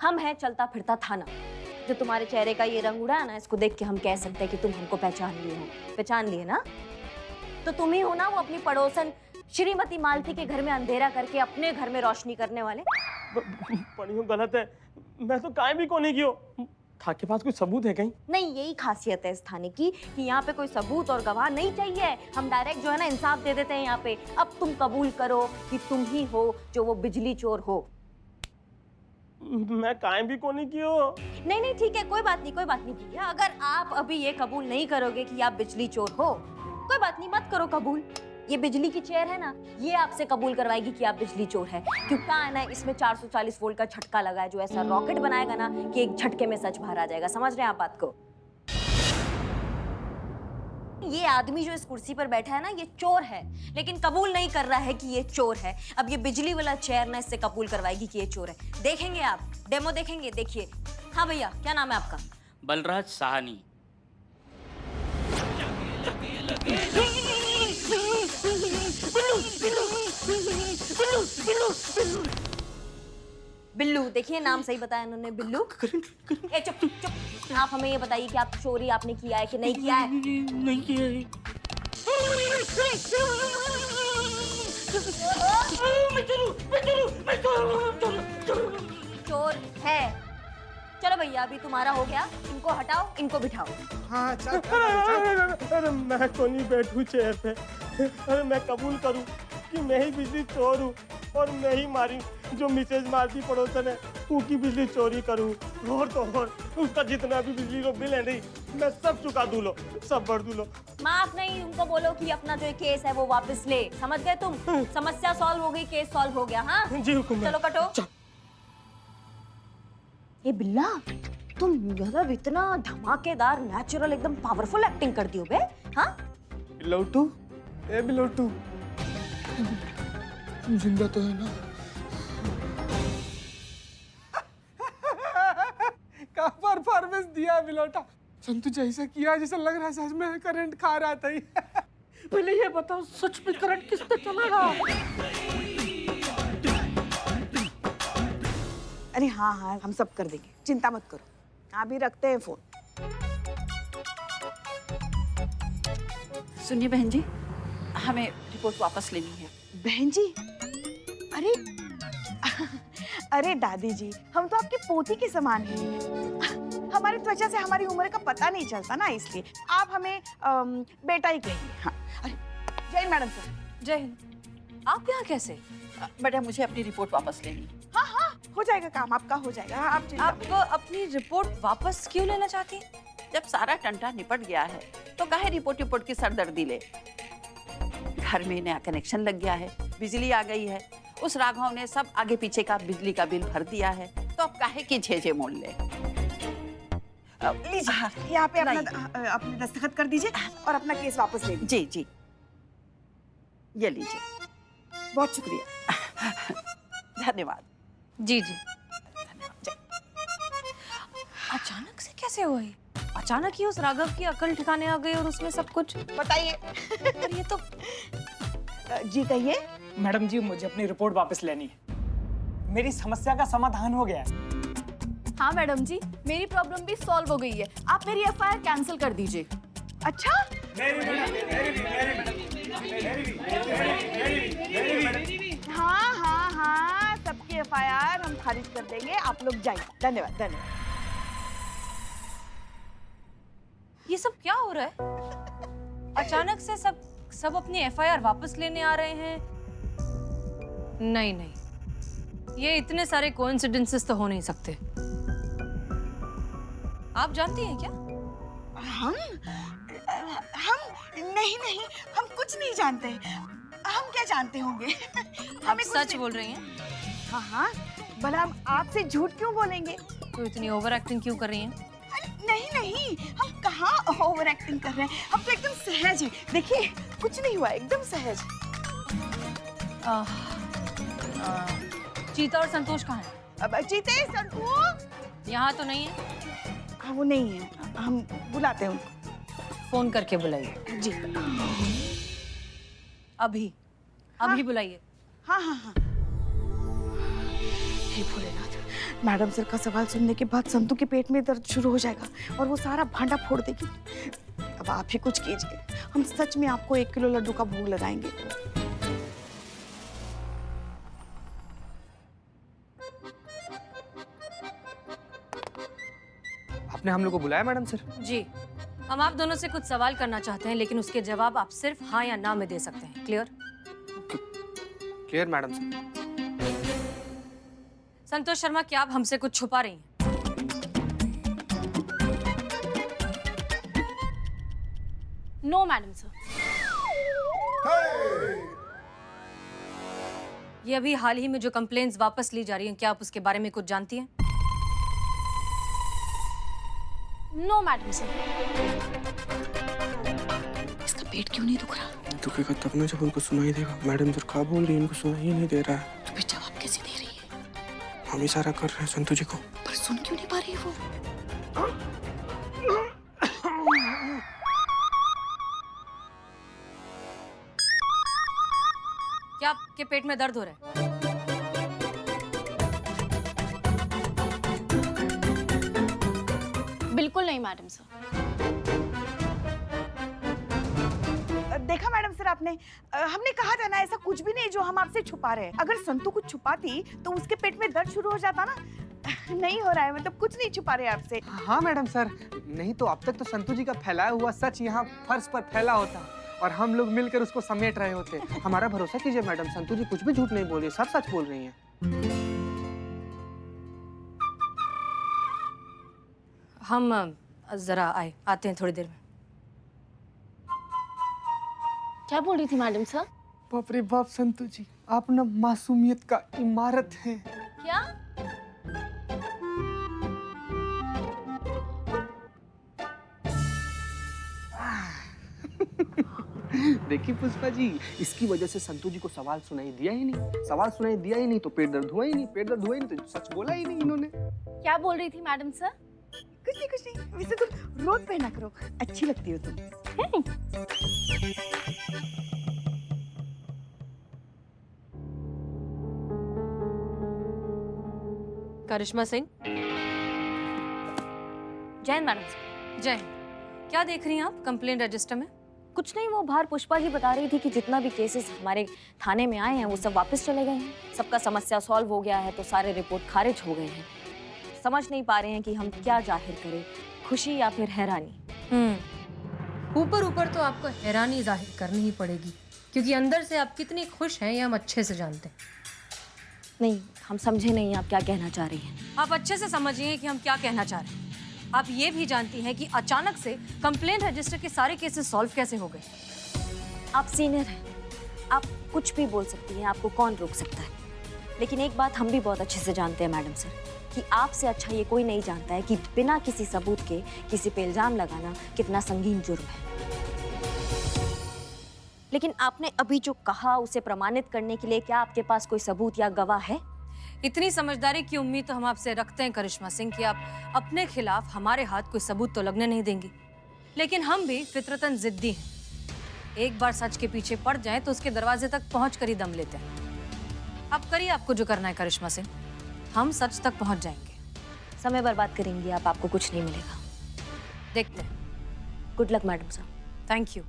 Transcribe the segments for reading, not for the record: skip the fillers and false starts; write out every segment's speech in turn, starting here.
हम हैं चलता फिरता थाना। जो तुम्हारे चेहरे का ये रंग उड़ा है ना, इसको देख के हम कह सकते हैं कि तुम हमको पहचान लिए हो। पहचान लिए ना? तो तुम ही हो ना वो अपनी पड़ोसन श्रीमती मालती के घर में अंधेरा करके अपने घर में रोशनी करने वाले। पढ़ियो गलत है, मैं तो काहे भी कोने कियो। था के पास कोई सबूत है कहीं? नहीं, यही खासियत है इस थाने की कि यहाँ पे कोई सबूत और गवाह नहीं चाहिए। हम डायरेक्ट जो है ना इंसाफ दे देते हैं यहाँ पे। अब तुम कबूल करो कि तुम ही हो जो वो बिजली चोर हो। मैं काहे भी कोने कियो। नहीं नहीं ठीक है, कोई बात नहीं, कोई बात नहीं भैया। अगर आप अभी ये कबूल नहीं करोगे कि आप बिजली चोर हो, कोई बात नहीं, मत करो कबूल। ये बिजली की चेयर है ना, ये आपसे कबूल करवाएगी कि आप बिजली चोर है। क्योंकि क्या है ना, इसमें 440 वोल्ट का झटका लगा है जो ऐसा रॉकेट बनाएगा ना कि एक झटके में सच बाहर आ जाएगा। समझ रहे हैं आप बात को? ये आदमी जो इस कुर्सी पर बैठा है ना, ये चोर है, लेकिन कबूल नहीं कर रहा है कि ये चोर है। अब ये बिजली वाला चेयर ना इससे कबूल करवाएगी कि ये चोर है। देखेंगे आप, डेमो देखेंगे, देखिए। हाँ भैया, क्या नाम है आपका? बलराज साहनी। बिल्लू, देखिए नाम सही बताया इन्होंने, बिल्लू। ए चुप चुप, आप हमें ये बताइए कि आप चोरी आपने किया है कि नहीं किया है? नहीं किया है। चोर है। चलो भैया, अभी तुम्हारा हो गया। इनको हटाओ, इनको बिठाओ। हाँ चल अरे मैं कोनी बैठू चेयर पे। अरे मैं कबूल करूं कि मैं ही बिजली चोर हूँ और मैं ही मारी जो मिसेज मालती पड़ोसन है उसकी बिजली चोरी करूं। और तो और उसका जितना भी बिजली का बिल है नहीं, मैं सब चुका दूं लो, सब भर दूं लो। माफ नहीं, उनको बोलो कि अपना जो केस है वो वापस ले। समझ गए तुम? समस्या सॉल्व हो गई, केस सॉल्व हो गया। हाँ जी हुकुम। चलो कटो। ये बिल्ला, तुम मतलब इतना धमाकेदार नेचुरल एकदम पावरफुल एक्टिंग करती हो बे। हाँ बिलोटू, ए बिलोटू, तुम जिंदा तो है ना? क्या परफॉर्मेंस दिया बिलोटा। संतु जैसा किया जैसा लग रहा है सच में करंट खा रहा था। पहले ये बताओ, सच में करंट किस पे चलेगा? अरे हाँ हाँ, हम सब कर देंगे, चिंता मत करो। अभी रखते हैं फोन। सुनिए बहन जी, हमें रिपोर्ट वापस लेनी है। बहन जी, अरे अरे दादी जी, हम तो आपकी पोती के समान हैं। हमारी त्वचा से हमारी उम्र का पता नहीं चलता ना, इसलिए आप हमें बेटा ही कहिए। हाँ, अरे जय हिंद मैडम सर। जय हिंद। आप यहाँ कैसे? बेटा मुझे अपनी रिपोर्ट वापस लेनी है। हाँ हाँ, हो जाएगा काम आपका, हो जाएगा। हाँ, आप अपनी रिपोर्ट वापस क्यों लेना चाहती हैं? जब सारा टंटा निपट गया है तो काहे रिपोर्ट की सरदर्दी ले? घर में नया कनेक्शन लग गया है, बिजली आ गई है, उस राघव ने सब आगे पीछे का बिजली का बिल भर दिया है, तो अब काहे की झेझे मोल ले? लीजिए, यहाँ पे अपने दस्तखत कर दीजिए और अपना केस वापस ले लीजिए। जी जी, ये लीजिए। बहुत शुक्रिया। धन्यवाद। जी जी। अचानक से कैसे हुआ ये? अचानक ही उस राघव की अकल ठिकाने आ गई और उसमें सब कुछ। बताइए। पर ये तो जी कहिए। मैडम जी, मुझे अपनी रिपोर्ट वापस लेनी है। मेरी समस्या का समाधान हो गया है। हाँ मैडम जी, मेरी प्रॉब्लम भी सॉल्व हो गई है। आप मेरी एफआईआर कैंसिल कर दीजिए। अच्छा, हाँ हाँ हाँ, सबकी एफआईआर हम खारिज कर देंगे। आप लोग जाइए। धन्यवाद धन्यवाद। ये सब क्या हो रहा है? अचानक से सब अपनी एफआईआर वापस लेने आ रहे हैं। नहीं नहीं, ये इतने सारे कोइंसिडेंसेस तो हो नहीं सकते। आप जानती हैं क्या? हम नहीं नहीं, हम कुछ नहीं जानते। हम क्या जानते होंगे? आप सच बोल रही हैं? हाँ हाँ, भला हम आपसे झूठ क्यों बोलेंगे? तो इतनी ओवर एक्टिंग क्यों कर रही हैं? नहीं नहीं, हम कहाँ ओवर एक्टिंग कर रहे हैं। हम तो एकदम सहज हैं। देखिए, कुछ नहीं हुआ, एकदम सहज। चीता और संतोष कहाँ हैं? अब चीते, संतोष यहाँ तो नहीं है। हाँ, वो नहीं है, हम बुलाते हैं उनको। फोन करके बुलाइए। जी। अभी बुलाइए। हाँ हाँ हाँ। हे भोलेनाथ, मैडम सर का सवाल सुनने के बाद संतू के पेट में दर्द शुरू हो जाएगा और वो सारा भांडा फोड़ देगी। अब आप ही कुछ कीजिए, हम सच में आपको 1 किलो लड्डू का भोग लगाएंगे। आपने हम लोग को बुलाया मैडम सर? जी, हम आप दोनों से कुछ सवाल करना चाहते हैं, लेकिन उसके जवाब आप सिर्फ हाँ या ना में दे सकते हैं। Clear? Clear madam sir. Santosh Sharma, क्या आप हमसे कुछ छुपा रही हैं? No madam sir. ये अभी हाल ही में जो कंप्लेंट्स वापस ली जा रही हैं, क्या आप उसके बारे में कुछ जानती हैं? No madam sir. इसका पेट क्यों नहीं दुख रहा? दुखेगा तब ना जब उनको सुनाई देगा। मैडम सर क्या बोल रही है, इनको सुनाई ही नहीं दे रहा है। तो फिर जवाब कैसे दे रही है? हम इशारा कर रहे हैं संतू जी को। पर सुन क्यों नहीं पा रही वो? क्या आपके पेट में दर्द हो रहा है? बिल्कुल नहीं मैडम सर। देखा मैडम सर आपने, हमने कहा था ना ऐसा कुछ भी नहीं जो हम आपसे छुपा रहे हैं। अगर संतू कुछ छुपाती तो उसके पेट में दर्द शुरू हो जाता ना। नहीं हो रहा है, मतलब कुछ नहीं छुपा रहे आपसे। हाँ मैडम सर, नहीं तो अब तक तो संतू जी का फैलाया हुआ सच यहाँ फर्श पर फैला होता और हम लोग मिलकर उसको समेट रहे होते। हमारा भरोसा कीजिए मैडम, संतू जी कुछ भी झूठ नहीं बोल रही, सब सच बोल रही हैं। हम जरा आते हैं थोड़ी देर में। क्या बोल रही थी मैडम सर? बाप रे बाप संतू जी, आप ना मासूमियत का इमारत है। क्या? देखिए पुष्पा जी, इसकी वजह से संतू जी को सवाल सुनाई दिया ही नहीं। सवाल सुनाई दिया ही नहीं तो पेट दर्द हुआ ही नहीं, पेट दर्द हुआ ही नहीं तो सच बोला ही नहीं इन्होंने। क्या बोल रही थी मैडम सर? कुछ नहीं। वैसे तुम रोज पहना करो, अच्छी लगती हो तुम। करिश्मा सिंह। जय हिंद मैडम। जय हिंद। क्या देख रही हैं आप कंप्लेंट रजिस्टर में? कुछ नहीं, वो बाहर पुष्पा जी बता रही थी कि जितना भी केसेस हमारे थाने में आए हैं वो सब वापस चले गए हैं। सबका समस्या सॉल्व हो गया है, तो सारे रिपोर्ट खारिज हो गए हैं। समझ नहीं पा रहे हैं कि हम क्या जाहिर करें, खुशी या फिर हैरानी। ऊपर ऊपर तो आपको हैरानी जाहिर करनी ही पड़ेगी, क्योंकि अंदर से आप कितनी खुश हैं ये हम अच्छे से जानते हैं। नहीं, हम समझे नहीं आप क्या कहना चाह रही हैं। आप अच्छे से समझिए कि हम क्या कहना चाह रहे हैं। आप ये भी जानती हैं कि अचानक से कंप्लेंट रजिस्टर के सारे केसेस सॉल्व कैसे हो गए। आप सीनियर हैं, आप कुछ भी बोल सकती हैं, आपको कौन रोक सकता है। लेकिन एक बात हम भी बहुत अच्छे से जानते हैं मैडम सर, कि आपसे अच्छा ये कोई नहीं जानता है कि बिना किसी सबूत के किसी पे इल्जाम लगाना कितना संगीन जुर्म है। लेकिन आपने अभी जो कहा उसे प्रमाणित करने के लिए क्या आपके पास कोई सबूत या गवाह है? इतनी समझदारी की उम्मीद तो हम आपसे रखते हैं करिश्मा सिंह कि आप अपने खिलाफ हमारे हाथ कोई सबूत तो लगने नहीं देंगी। लेकिन हम भी फितरतन जिद्दी हैं। एक बार सच के पीछे पड़ जाएं तो उसके दरवाजे तक पहुंच कर ही दम लेते हैं। आप करिए आपको जो करना है करिश्मा सिंह, हम सच तक पहुंच जाएंगे। समय बर्बाद करेंगी आप, आपको कुछ नहीं मिलेगा। देखते हैं। गुड लक मैडम साहब। Thank you.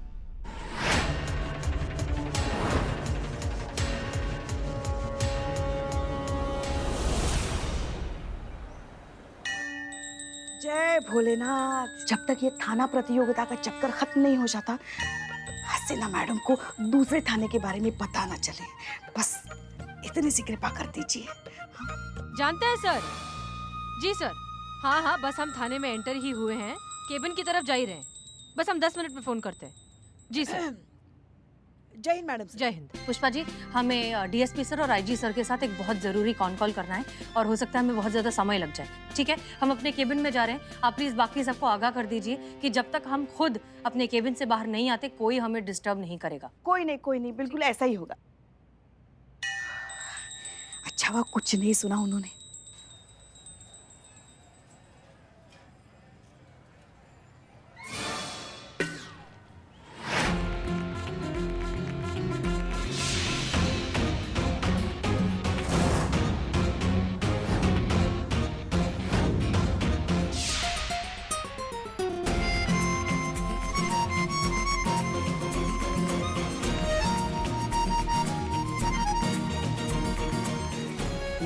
जय भोलेनाथ। जब तक ये थाना प्रतियोगिता का चक्कर खत्म नहीं हो जाता, हसीना मैडम को दूसरे थाने के बारे में पता ना चले। बस इतनी सी कृपा कर दीजिए। जानते हैं सर? जी सर। हाँ, बस हम थाने में एंटर ही हुए हैं, केबिन की तरफ जा ही रहे हैं। बस हम 10 मिनट में फोन करते हैं। जी सर। जय हिंद मैडम। जय हिंद। पुष्पा जी, हमें डीएसपी सर और आईजी सर के साथ एक बहुत जरूरी कॉल करना है और हो सकता है हमें बहुत ज्यादा समय लग जाए। ठीक है, हम अपने केबिन में जा रहे हैं। आप प्लीज बाकी सबको आगाह कर दीजिए कि जब तक हम खुद अपने केबिन से बाहर नहीं आते कोई हमें डिस्टर्ब नहीं करेगा। कोई नहीं, बिल्कुल ऐसा ही होगा। अच्छा हुआ कुछ नहीं सुना उन्होंने।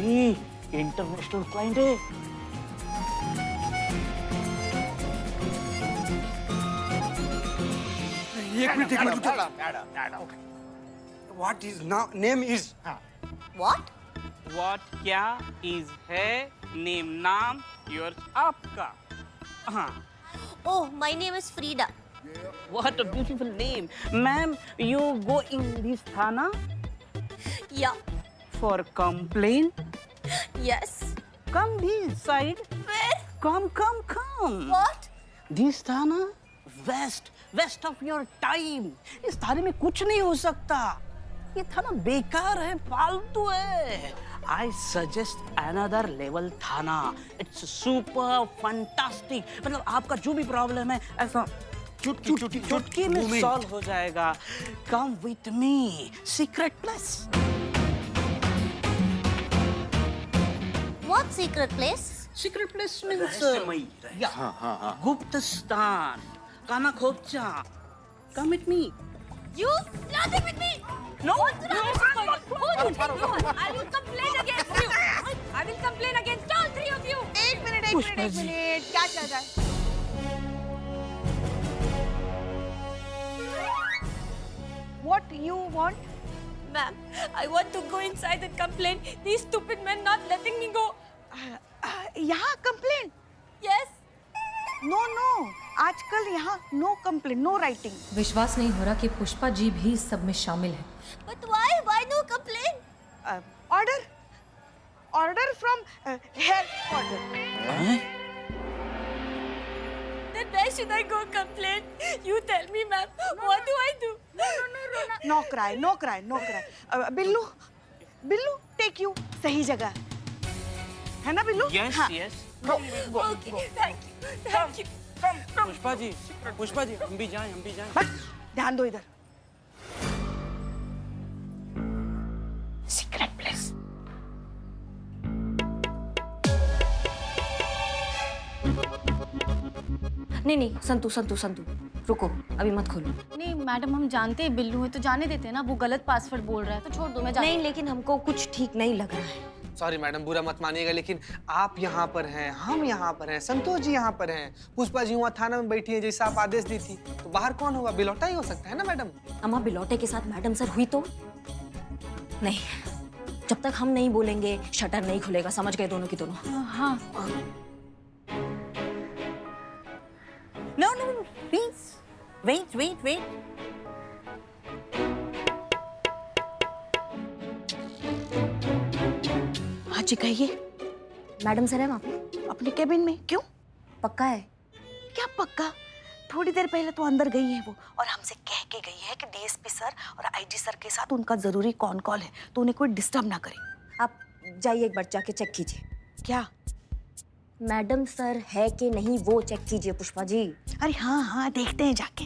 भाई इंटरनेशनल क्लाइंट है। एक minute what is name is what? What क्या इज है नेम नाम योर आपका। हाँ oh my name is Frida. What a beautiful name. Ma'am you go in this thana या for complaint. Yes. Come this side. Come come come. What? This thana waste of your time. इस थाने में कुछ नहीं हो सकता। ये थाना बेकार है, फालतू है। आई सजेस्ट अनदर लेवल थाना। It's super fantastic. मतलब आपका जो भी प्रॉब्लम है ऐसा चुटकी में सॉल्व हो जाएगा। Come with me. Secret place. What secret place? Secret place means गुप्त स्थान, काना खोपचा। Come with me. You nothing with me. No. I will complain against you. I will complain against all three of you. एक minute क्या चल रहा है? What you want? Ma'am, I want to go inside and complain. These stupid men not letting me go. यहाँ complain? Yes. No आजकल यहाँ no complain, no writing. विश्वास नहीं हो रहा कि पुष्पा जी भी इस सब में शामिल है। But why? Why no complain? Order from headquarter. Then where should I go complain? You tell me, ma'am. What do I do? No cry. Billu take you सही जगह है ना बिल्लू? Yes, हाँ. yes. Okay, thank you. Pushpa ji हम भी जाएं। बस ध्यान दो इधर। Secret place. नहीं संतु रुको, अभी मत खोलो। नहीं मैडम, हम जानते हैं बिल्लू है तो जाने देते हैं ना। वो गलत पासवर्ड बोल रहा है तो छोड़ दो, मैं नहीं, लेकिन हमको कुछ ठीक नहीं लग रहा है। सॉरी मैडम, बुरा मत मानिएगा, लेकिन आप यहाँ पर हैं, हम यहाँ पर हैं, संतोष जी यहाँ पर हैं, पुष्पा जी वहाँ थाना में बैठी हैं जैसा आप आदेश दी थी, तो बाहर कौन होगा? बिलौटा ही हो सकता है ना मैडम? अम्मा बिलौटे के साथ मैडम सर हुई तो नहीं। जब तक हम नहीं बोलेंगे शटर नहीं खुलेगा, समझ गए दोनों की दोनों? हाँ। No, please. Wait. हाँ जी कहिए। मैडम सर है वहाँ पे अपने केबिन में। क्यों? पक्का है? क्या पक्का? थोड़ी देर पहले तो अंदर गई है वो, और हमसे कह के गई है कि डीएसपी सर और आईजी सर के साथ उनका जरूरी कॉल है, तो उन्हें कोई डिस्टर्ब ना करे। आप जाइए एक बार जाके चेक कीजिए। क्या? मैडम सर है कि नहीं वो चेक कीजिए पुष्पा जी। अरे हाँ देखते हैं जाके।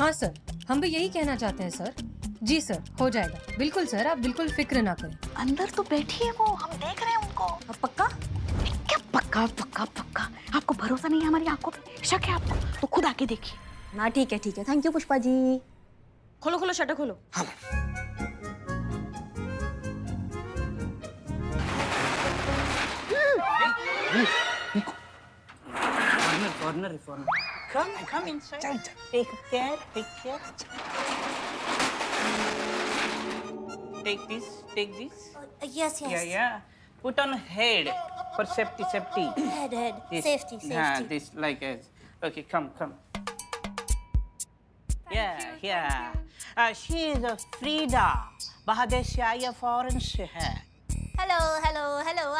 हाँ सर, हम भी यही कहना चाहते हैं सर। जी सर, हो जाएगा। बिल्कुल सर, आप बिल्कुल फिक्र ना करें। अंदर तो बैठी है वो, हम देख रहे हैं उनको। अब पक्का? क्या पक्का? आपको भरोसा नहीं है हमारी आंखों पे? शक है आपको? तो खुद आके देखिए ना। ठीक है। Thank you Pushpa ji. खोलो शटर खोलो। हाँ। Corner. Come inside. Take care. Take this. Yes. Yeah. Put on head for safety. Head. This. Safety. This like as. Okay, come. Yeah. She is a Frida. बाहर से आई है, फॉरेन से है। Hello.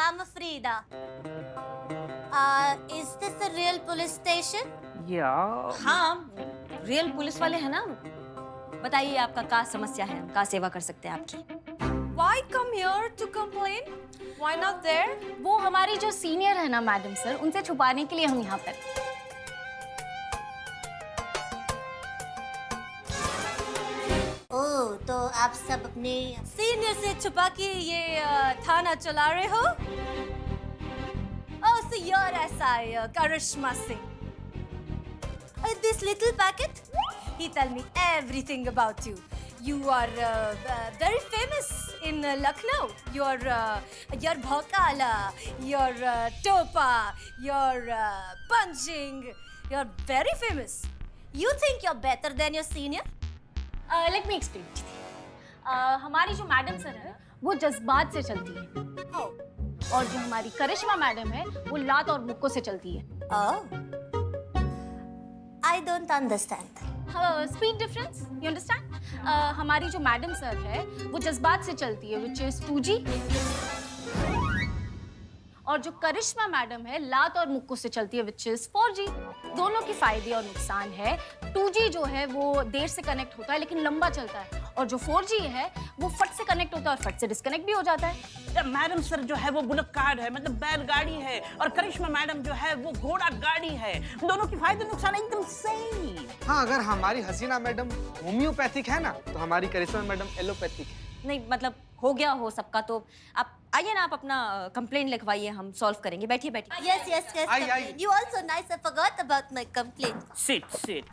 I'm Frida. Is this the real police station? Yeah. हाँ, real police वाले हैं ना। बताइए आपका क्या समस्या है, हम क्या सेवा कर सकते हैं आपकी? Why come here to complain? Why not there? वो हमारी जो सीनियर है ना मैडम सर, उनसे छुपाने के लिए हम यहाँ पर। ओह, तो आप सब अपने सीनियर से छुपा के ये थाना चला रहे हो? Oh, so you're SI Karishma Singh. This little packet, he tell me everything about you. You are very famous in Lucknow. Your bhokala, your topa, your punching. You're very famous. You think you're better than your senior? Let me explain. हमारी जो madam sir है वो जज्बात से चलती है और जो हमारी करिश्मा मैडम है वो लात और मुक्कों से चलती है। Oh, I don't understand. Speed difference, you understand? हमारी जो मैडम सर है वो जज्बात से चलती है, विच इज 2G, और जो करिश्मा मैडम है लात और मुक्कों से चलती है, विच इज 4G। दोनों के फायदे और नुकसान है। 2G जो है वो देर से कनेक्ट होता है लेकिन लंबा चलता है, और जो 4G है वो फट से कनेक्ट होता है और फट से डिस्कनेक्ट भी हो जाता है। मैडम सर जो है वो बुलक कार है, मतलब बैलगाड़ी है, और करिश्मा मैडम जो है वो घोड़ा गाड़ी है। दोनों के फायदे नुकसान एकदम सही। हाँ, अगर हमारी हसीना मैडम होम्योपैथिक है ना तो हमारी करिश्मा मैडम एलोपैथिक है। नहीं मतलब हो गया हो सबका, तो आप आइए ना, आप अपना कंप्लेंट लिखवाइए, हम सॉल्व करेंगे। बैठिए बैठिए। Yes, yes, yes. Aye, aye. You also nice. I forgot about my complaint. Sit, sit.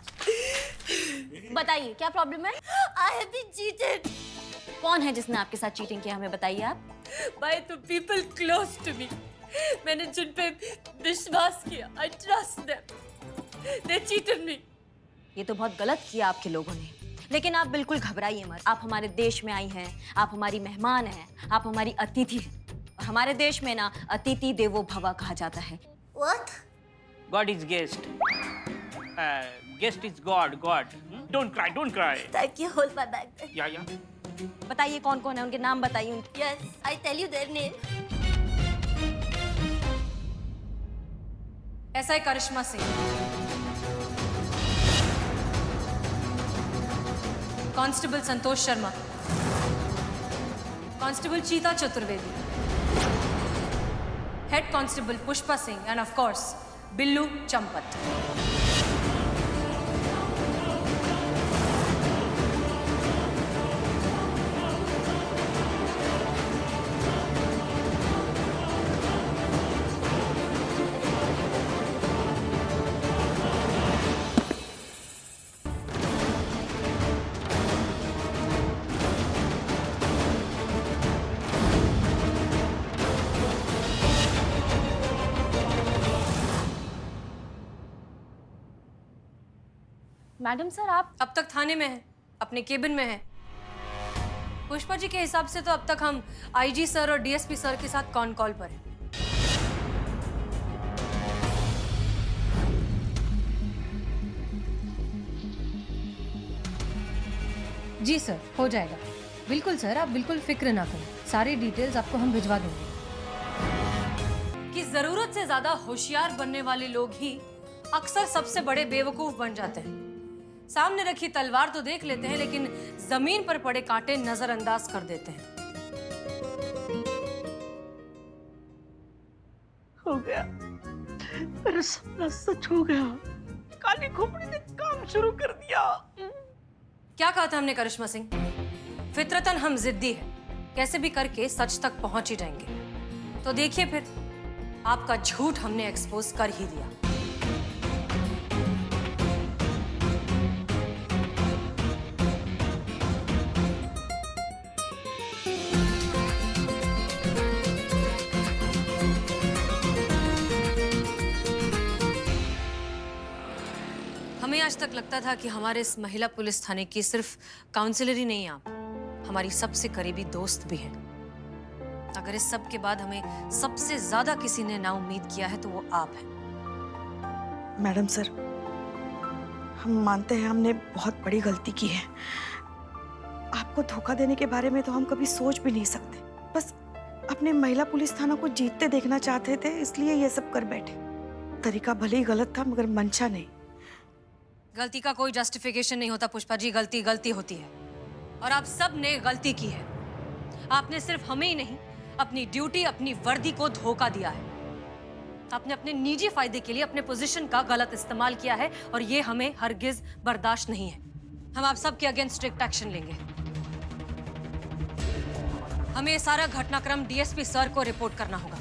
बताइए क्या प्रॉब्लम है? I have been cheated. कौन है जिसने आपके साथ चीटिंग किया, हमें बताइए आप। By the people close to me. मैंने जिन पे विश्वास किया, I trust them. They cheated me. ये तो बहुत गलत किया आपके लोगों ने, लेकिन आप बिल्कुल घबराइए मत। आप हमारे देश में आई हैं, आप हमारी मेहमान हैं, आप हमारी अतिथि हैं। और हमारे देश में ना अतिथि देवो भव कहा जाता है। What? God is guest. Guest is God. God. Don't cry. Don't cry. Thank you. Hold my bag. Yeah, yeah. बताइए कौन कौन है, उनके नाम बताइए उनके। Yes, I tell you their name. SI Karishma Singh, constable Santosh Sharma, constable Cheeta Chaturvedi, head constable Pushpa Singh, and of course Billu Champat. Madam sir आप अब तक थाने में हैं, अपने केबिन में हैं। पुष्पा जी के हिसाब से तो अब तक हम IG सर और DSP सर के साथ कॉन कॉल पर हैं। जी सर, हो जाएगा। बिल्कुल सर, आप बिल्कुल फिक्र ना करें, सारी डिटेल्स आपको हम भिजवा देंगे। कि जरूरत से ज्यादा होशियार बनने वाले लोग ही अक्सर सबसे बड़े बेवकूफ बन जाते हैं। सामने रखी तलवार तो देख लेते हैं, लेकिन जमीन पर पड़े कांटे नजरअंदाज कर देते हैं। हो गया, मेरा सपना सच हो गया। काली खोपड़ी ने काम शुरू कर दिया। क्या कहा था हमने करिश्मा सिंह? फितरतन हम जिद्दी हैं, कैसे भी करके सच तक पहुंच ही जाएंगे। तो देखिए फिर, आपका झूठ हमने एक्सपोज कर ही दिया। हमें आज तक लगता था कि हमारे इस महिला पुलिस थाने की सिर्फ काउंसिलर ही नहीं आप, हमारी सबसे करीबी दोस्त भी हैं। अगर इस सब के बाद हमें सबसे ज्यादा किसी ने नाउम्मीद किया है तो वो आप हैं। मैडम सर, हम मानते हैं हमने बहुत बड़ी गलती की है। आपको धोखा देने के बारे में तो हम कभी सोच भी नहीं सकते। बस अपने महिला पुलिस थाना को जीतते देखना चाहते थे, इसलिए ये सब कर बैठे। तरीका भले ही गलत था मगर मंशा नहीं। गलती का कोई जस्टिफिकेशन नहीं होता पुष्पा जी, गलती गलती होती है और आप सब ने गलती की है। आपने सिर्फ हमें ही नहीं, अपनी ड्यूटी, अपनी वर्दी को धोखा दिया है। आपने अपने निजी फायदे के लिए अपने पोजीशन का गलत इस्तेमाल किया है और ये हमें हरगिज बर्दाश्त नहीं है। हम आप सब के अगेंस्ट स्ट्रिक्ट एक्शन लेंगे। हमें ये सारा घटनाक्रम DSP सर को रिपोर्ट करना होगा।